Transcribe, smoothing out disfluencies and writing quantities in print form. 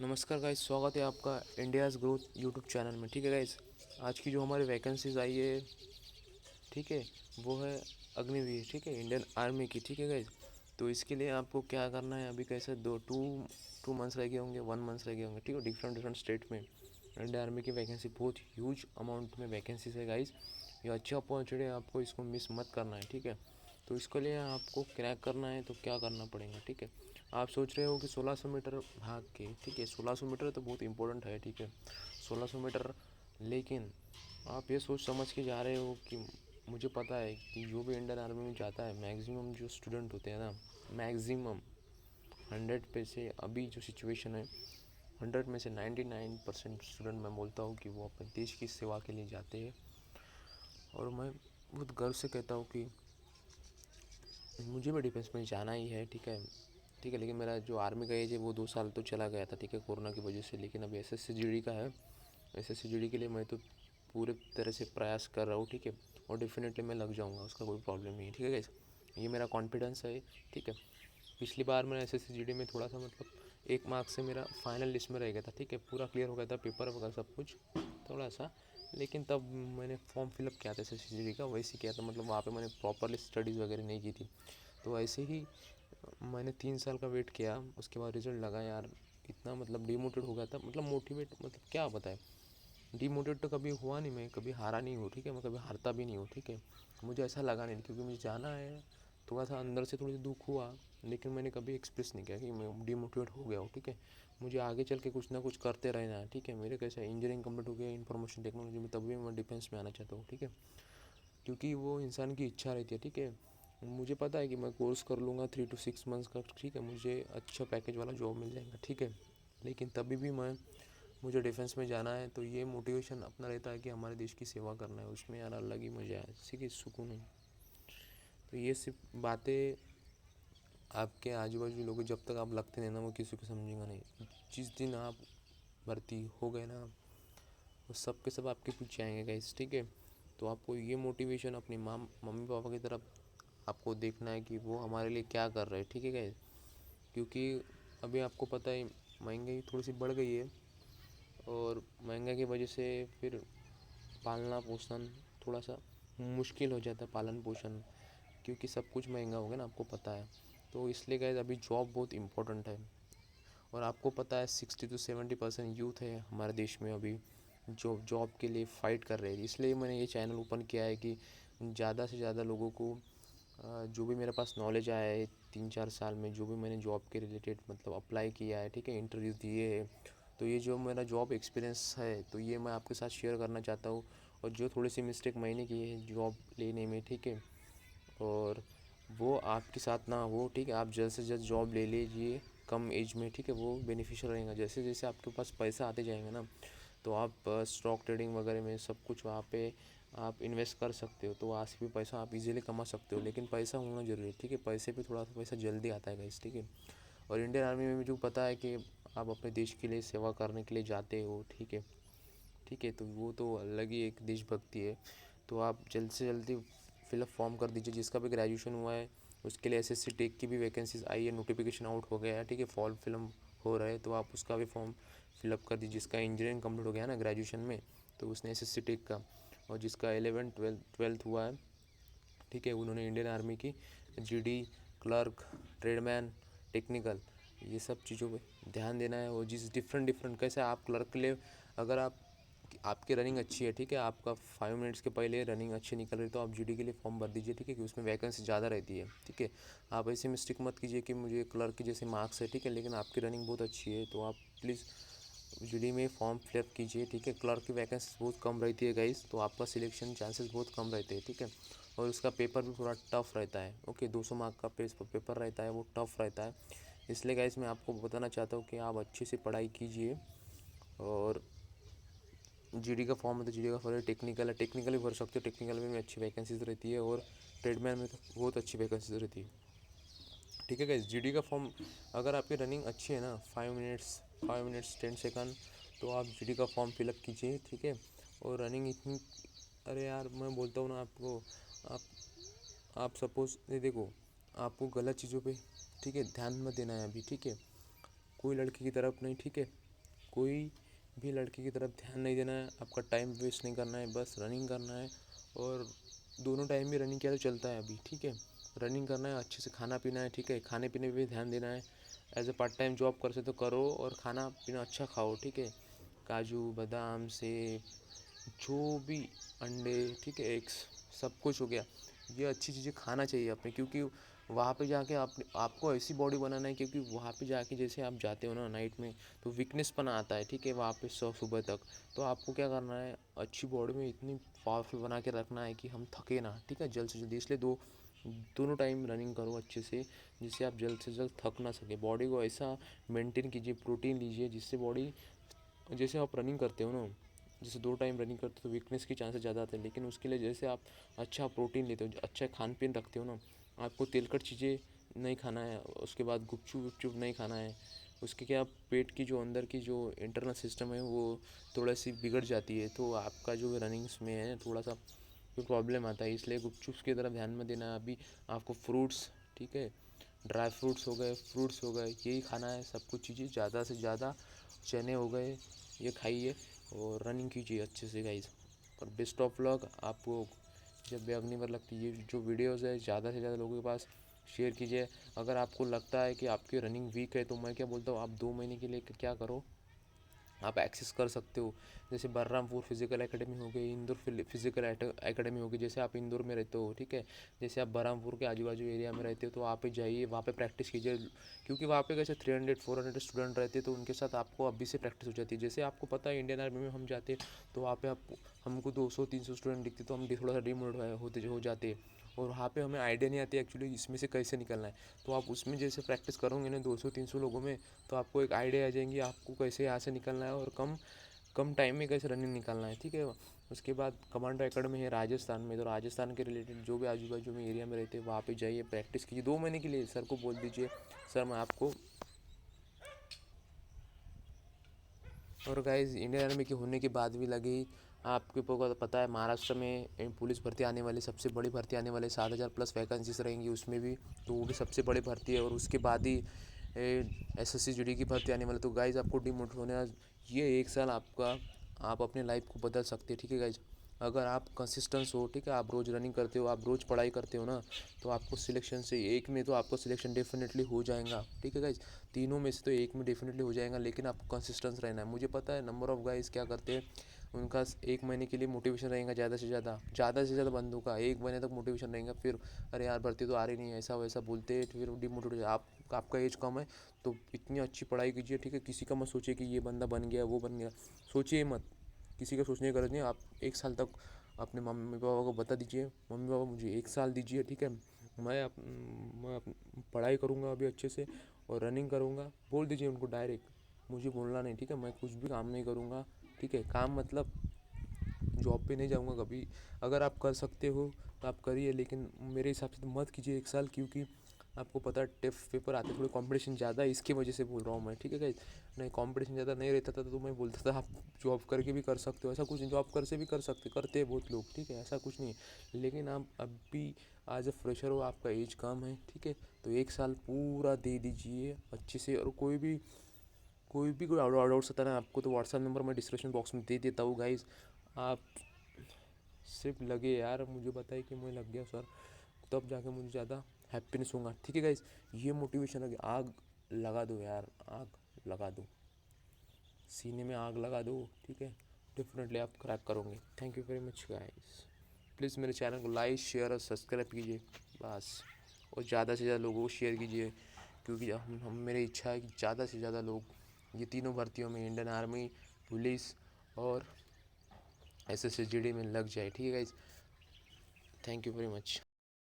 नमस्कार गाइस, स्वागत है आपका इंडियाज़ ग्रोथ यूट्यूब चैनल में। ठीक है गाइस, आज की जो हमारी वैकेंसीज आई है, ठीक है, वो है अग्निवीर, ठीक है, इंडियन आर्मी की। ठीक है गाइस, तो इसके लिए आपको क्या करना है, अभी कैसे टू मंथ्स रह गए होंगे, 1 मंथ रह गए होंगे, ठीक है। डिफरेंट डिफरेंट स्टेट में इंडियन आर्मी की वैकेंसी बहुत ह्यूज अमाउंट में वैकेंसीज है गाइस। ये अच्छा अपॉर्चुनिटी है, आपको इसको मिस मत करना है, ठीक है। तो इसके लिए आपको क्रैक करना है तो क्या करना पड़ेगा, ठीक है। आप सोच रहे हो कि 1600 मीटर भाग के, ठीक है, 1600 मीटर तो बहुत इंपॉर्टेंट है, ठीक है, 1600 मीटर। लेकिन आप ये सोच समझ के जा रहे हो कि मुझे पता है कि जो भी इंडियन आर्मी में जाता है, मैक्सिमम जो स्टूडेंट होते हैं ना, मैक्सिमम 100 पे से, अभी जो सिचुएशन है, 100 में से 99% स्टूडेंट मैं बोलता हूँ कि वो अपने देश की सेवा के लिए जाते हैं। और मैं बहुत गर्व से कहता हूँ कि मुझे भी डिफेंस में जाना ही है, ठीक है, ठीक है। लेकिन मेरा जो आर्मी का एज है वो 2 साल तो चला गया था, ठीक है, कोरोना की वजह से। लेकिन अभी SSC GD का है, SSC GD के लिए मैं तो पूरे तरह से प्रयास कर रहा हूँ, ठीक है। और डेफिनेटली मैं लग जाऊँगा, उसका कोई प्रॉब्लम नहीं है, ठीक है गाइस। ये मेरा कॉन्फिडेंस है, ठीक है। पिछली बार मैं SSC GD में थोड़ा सा मतलब 1 मार्क्स से मेरा फाइनल लिस्ट में रह गया था, ठीक है, पूरा क्लियर हो गया था पेपर वगैरह सब कुछ, थोड़ा सा। लेकिन तब मैंने फॉर्म फिलअप किया था SSC GD का, वैसे किया था, मतलब वहाँ पे मैंने प्रॉपरली स्टडीज़ वगैरह नहीं की थी। तो ऐसे ही मैंने 3 साल का वेट किया, उसके बाद रिजल्ट लगा यार। इतना मतलब डिमोटिवेट हो गया था, मतलब मोटिवेट मतलब क्या बताए, डिमोटिवेट तो कभी हुआ नहीं, मैं कभी हारा नहीं हूँ, ठीक है, मैं कभी हारता भी नहीं हूँ, ठीक है। मुझे ऐसा लगा नहीं, क्योंकि मुझे जाना है। थोड़ा सा अंदर से थोड़ी सी दुख हुआ, लेकिन मैंने कभी एक्सप्रेस नहीं किया कि मैं डिमोटिवेट हो गया हूँ, ठीक है। मुझे आगे चल के कुछ ना कुछ करते रहना है, ठीक है। मेरे कैसे इंजीनियरिंग कंप्लीट हो गया इन्फॉर्मेशन टेक्नोलॉजी में, तभी मैं डिफेंस में आना चाहता हूँ, ठीक है, क्योंकि वो इंसान की इच्छा रहती है, ठीक है। मुझे पता है कि मैं कोर्स कर लूँगा 3 to 6 मंथ्स का, ठीक है, मुझे अच्छा पैकेज वाला जॉब मिल जाएगा, ठीक है। लेकिन तभी भी मुझे डिफेंस में जाना है, तो ये मोटिवेशन अपना रहता है कि हमारे देश की सेवा करना है, उसमें यार अलग ही मज़ा है, सीखिए सुकून है। तो ये सिर्फ बातें आपके आजू बाजू लोग, जब तक आप लगते नहीं ना, वो किसी को समझेगा नहीं। जिस दिन आप भर्ती हो गए ना, वो सब के सब आपके पीछे आएंगे गाइस, ठीक है। तो आपको ये मोटिवेशन अपनी मम्मी पापा की तरफ आपको देखना है कि वो हमारे लिए क्या कर रहे हैं, ठीक है गाइस। क्योंकि अभी आपको पता है महंगाई थोड़ी सी बढ़ गई है, और महंगाई की वजह से फिर पालना पोषण थोड़ा सा मुश्किल हो जाता है, पालन पोषण, क्योंकि सब कुछ महंगा हो गया ना, आपको पता है। तो इसलिए गाइस अभी जॉब बहुत इम्पोर्टेंट है। और आपको पता है 60 to 70% यूथ है हमारे देश में अभी जो जॉब के लिए फ़ाइट कर रहे हैं। इसलिए मैंने ये चैनल ओपन किया है कि ज़्यादा से ज़्यादा लोगों को जो भी मेरे पास नॉलेज आया है 3-4 साल में, जो भी मैंने जॉब के रिलेटेड मतलब अप्लाई किया है, ठीक है, इंटरव्यू दिए है, तो ये जो मेरा जॉब एक्सपीरियंस है, तो ये मैं आपके साथ शेयर करना चाहता हूँ। और जो थोड़ी सी मिस्टेक मैंने की है जॉब लेने में, ठीक है, और वो आपके साथ ना हो, ठीक है। आप जल्द से जल्द जॉब ले लीजिए कम एज में, ठीक है, वो बेनिफिशियल रहेगा। जैसे जैसे आपके पास पैसा आते जाएंगे ना, तो आप स्टॉक ट्रेडिंग वगैरह में सब कुछ वहाँ पे आप इन्वेस्ट कर सकते हो, तो वहाँ से भी पैसा आप इजीली कमा सकते हो। लेकिन पैसा होना ज़रूरी है, ठीक है, पैसे पे थोड़ा सा पैसा जल्दी आता है गाइस, ठीक है। और इंडियन आर्मी में मुझे पता है कि आप अपने देश के लिए सेवा करने के लिए जाते हो, ठीक है, ठीक है, तो वो तो अलग ही एक देशभक्ति है। तो आप जल्द से जल्दी फिलअप फॉर्म कर दीजिए, जिसका भी ग्रेजुएशन हुआ है उसके लिए SSC टेक की भी वैकेंसीज आई है, नोटिफिकेशन आउट हो गया है, ठीक है, फॉर्म फिलअप हो रहा है, तो आप उसका भी फॉर्म फिलअप कर दीजिए। जिसका इंजीनियरिंग कंप्लीट हो गया है ना ग्रेजुएशन में, तो उसने SSC टेक का, और जिसका 11th 12th हुआ है, ठीक है, उन्होंने इंडियन आर्मी की GD, क्लर्क, ट्रेडमैन, टेक्निकल, ये सब चीज़ों पे ध्यान देना है। और जिस डिफरेंट डिफरेंट कैसे आप क्लर्क के लिए, अगर आपकी रनिंग अच्छी है, ठीक है, आपका 5 मिनट्स के पहले रनिंग अच्छी निकल रही है, तो आप GD के लिए फॉर्म भर दीजिए, ठीक है, कि उसमें वैकेंसी ज़्यादा रहती है, ठीक है। आप ऐसे मिस्टेक मत कीजिए कि मुझे क्लर्क के जैसे मार्क्स है, ठीक है, लेकिन आपकी रनिंग बहुत अच्छी है, तो आप प्लीज़ GD में फॉर्म फिलअप कीजिए, ठीक है। क्लर्क की वैकेंसी बहुत कम रहती है गाइस, तो आपका सिलेक्शन चांसेस बहुत कम रहते हैं, ठीक है। और उसका पेपर भी थोड़ा टफ रहता है, ओके, 200 मार्क का पेपर रहता है, वो टफ रहता है। इसलिए गाइस मैं आपको बताना चाहता हूँ कि आप अच्छे से पढ़ाई कीजिए। और GD का फॉर्म है तो GD का फॉर्म टेक्निकल है, टेक्निकल भी भर सकते हो, टेक्निकल में भी अच्छी वैकेंसीज रहती है, और ट्रेडमैन में तो बहुत अच्छी वैकेंसीज रहती है, ठीक है गाइस। GD का फॉर्म, अगर आपकी रनिंग अच्छी है ना, 5 मिनट्स 10 सेकंड, तो आप GD का फॉर्म फिलअप कीजिए, ठीक है। और रनिंग इतनी, अरे यार मैं बोलता हूँ ना आपको, आप आप सपोज़ ये देखो, आपको गलत चीज़ों पे, ठीक है, ध्यान मत देना है अभी, ठीक है, कोई लड़की की तरफ नहीं, ठीक है। कोई भी लड़के की तरफ ध्यान नहीं देना है, आपका टाइम वेस्ट नहीं करना है, बस रनिंग करना है। और दोनों टाइम भी रनिंग किया तो चलता है अभी, ठीक है। रनिंग करना है, अच्छे से खाना पीना है, ठीक है। खाने पीने पे भी ध्यान देना है। As a part time job कर सकते तो करो, और खाना पीना अच्छा खाओ, ठीक है। काजू बादाम सेब जो भी, अंडे, ठीक है, एग्स, सब कुछ हो गया। ये अच्छी चीज़ें खाना चाहिए अपने, क्योंकि वहाँ पे जाके आपको ऐसी बॉडी बनाना है, क्योंकि वहाँ पे जाके जैसे आप जाते हो ना नाइट में, तो वीकनेसपना आता है, ठीक है, वहाँ पे सुबह तक। तो आपको क्या करना है, अच्छी बॉडी में इतनी पावरफुल बना के रखना है कि हम थके ना, ठीक है, जल्द से जल्दी। इसलिए दोनों टाइम रनिंग करो अच्छे से, जिससे आप जल्द से जल्द थक ना सके। बॉडी को ऐसा मेंटेन कीजिए, प्रोटीन लीजिए, जिससे बॉडी, जैसे आप रनिंग करते हो ना, जैसे 2 टाइम रनिंग करते हो तो वीकनेस के चांसेस ज़्यादा आते हैं, लेकिन उसके लिए जैसे आप अच्छा प्रोटीन लेते हो, अच्छा खान पीन रखते हो ना, आपको तेलकट चीज़ें नहीं खाना है, उसके बाद गुपचुप वुपचुप नहीं खाना है। उसके क्या, पेट की जो अंदर की जो इंटरनल सिस्टम है वो थोड़ा सी बिगड़ जाती है, तो आपका जो रनिंग्स में है थोड़ा सा कोई प्रॉब्लम आता है। इसलिए गुपचुप की तरफ ध्यान में देना है अभी। आपको फ्रूट्स, ठीक है, ड्राई फ्रूट्स हो गए, फ्रूट्स हो गए, यही खाना है, सब कुछ चीज़ें ज़्यादा से ज़्यादा। चने हो गए, ये खाइए और रनिंग कीजिए अच्छे से गाइस। और बेस्ट ऑफ लक आपको जब भी अगली बार लगती है। ये जो वीडियोज़ है ज़्यादा से ज़्यादा लोगों के पास शेयर कीजिए। अगर आपको लगता है कि आपकी रनिंग वीक है, तो मैं क्या बोलता हूँ, आप 2 महीने के लिए क्या करो, आप एक्सेस कर सकते हो। जैसे बलरामपुर फिजिकल एकेडमी हो गई, इंदौर फिजिकल एकेडमी होगी। जैसे आप इंदौर में रहते हो, ठीक है, जैसे आप बलरामपुर के आजू बाजू एरिया में रहते हो, तो वहाँ पे जाइए, वहाँ पे प्रैक्टिस कीजिए। क्योंकि वहाँ पे कैसे 300-400 स्टूडेंट रहते हैं, तो उनके साथ आपको अभी से प्रैक्टिस हो जाती है। जैसे आपको पता है इंडियन आर्मी में हम जाते हैं, तो वहाँ पे आप हमको 200-300 स्टूडेंट दिखते, तो हम थोड़ा सा डिमोटिवेट होते हो जाते हैं। और वहाँ पे हमें आइडिया नहीं आती एक्चुअली इसमें से कैसे निकलना है। तो आप उसमें जैसे प्रैक्टिस करोगे ना 200-300 लोगों में, तो आपको एक आइडिया आ जाएंगी आपको कैसे यहाँ से निकलना है, और कम कम टाइम में कैसे रनिंग निकालना है, ठीक है। उसके बाद कमांडो एकेडमी है राजस्थान में, तो राजस्थान के रिलेटेड जो भी आजू बाजू में एरिया में रहते हैं वहाँ पे जाइए, प्रैक्टिस कीजिए 2 महीने के लिए। सर को बोल दीजिए, सर मैं आपको। और गाइज इंडियन आर्मी के होने के बाद भी लगी, आपके को पता है महाराष्ट्र में पुलिस भर्ती आने वाली, सबसे बड़ी भर्ती आने वाली, 7,000+ वैकेंसीज रहेंगी उसमें भी। तो वो भी सबसे बड़ी भर्ती है। और उसके बाद ही SSC GD की भर्ती आने वाली। तो गाइज आपको डिमोटिवेट होने, ये 1 साल आपका, आप अपने लाइफ को बदल सकते हैं, ठीक है गाइज। अगर आप कंसिस्टेंस हो, ठीक है, आप रोज़ रनिंग करते हो, आप रोज़ पढ़ाई करते हो ना, तो आपको सिलेक्शन से एक में तो आपको सिलेक्शन डेफिनेटली हो जाएगा, ठीक है गाइज। तीनों में से तो एक में डेफिनेटली हो जाएगा, लेकिन आपको कंसिस्टेंस रहना है। मुझे पता है नंबर ऑफ़ गाइज क्या करते हैं, उनका 1 महीने के लिए मोटिवेशन रहेगा, ज़्यादा से ज़्यादा बंदों का 1 महीने तक मोटिवेशन रहेगा। फिर अरे यार भर्ती तो आ रही नहीं है, ऐसा वैसा बोलते हैं, फिर डिमोटिवेट। आपका एज कम है, तो इतनी अच्छी पढ़ाई कीजिए, ठीक है। किसी का मत सोचिए कि ये बंदा बन गया, वो बन गया, सोचिए मत। किसी का सोचने की गलत नहीं है। आप 1 साल तक अपने मम्मी पापा को बता दीजिए, मम्मी पापा मुझे 1 साल दीजिए, ठीक है, मैं पढ़ाई करूँगा अभी अच्छे से, और रनिंग करूँगा। बोल दीजिए उनको डायरेक्ट, मुझे बोलना नहीं, ठीक है। मैं कुछ भी काम नहीं करूँगा, ठीक है। काम मतलब जॉब पे नहीं जाऊँगा कभी। अगर आप कर सकते हो तो आप करिए, लेकिन मेरे हिसाब से तो मत कीजिए 1 साल, क्योंकि आपको पता है टफ पेपर आते, थोड़े कंपटीशन ज़्यादा है, इसकी वजह से बोल रहा हूँ मैं, ठीक है गाइस। नहीं कंपटीशन ज़्यादा नहीं रहता था तो मैं बोलता था आप जॉब करके भी कर सकते हो, ऐसा कुछ नहीं। जॉब कर से भी करते हैं बहुत लोग, ठीक है, ऐसा कुछ नहीं है। लेकिन आप अभी एज ए फ्रेशर हो, आपका एज कम है, ठीक है, तो 1 साल पूरा दे दीजिए अच्छे से। और कोई डाउट आता है ना आपको, तो व्हाट्सअप नंबर मैं डिस्क्रिप्शन बॉक्स में दे देता हूँ गाइज। आप सिर्फ लगे यार, मुझे बताइए कि मैं लग गया सर, तब जाके मुझे ज़्यादा हैप्पीनेस होगा, ठीक है गाइज। ये मोटिवेशन है, आग लगा दो यार, आग लगा दो, सीने में आग लगा दो, ठीक है। डेफिनेटली आप क्रैक करोगे। Thank you very much guys. Please मेरे चैनल को लाइक शेयर और सब्सक्राइब कीजिए बस। और ज़्यादा से ज़्यादा लोगों को शेयर कीजिए, क्योंकि हम मेरी इच्छा है कि ज़्यादा से ज़्यादा लोग ये तीनों भर्तियों में, इंडियन आर्मी, पुलिस और SSC GD में लग जाए, ठीक है guys. Thank you very much.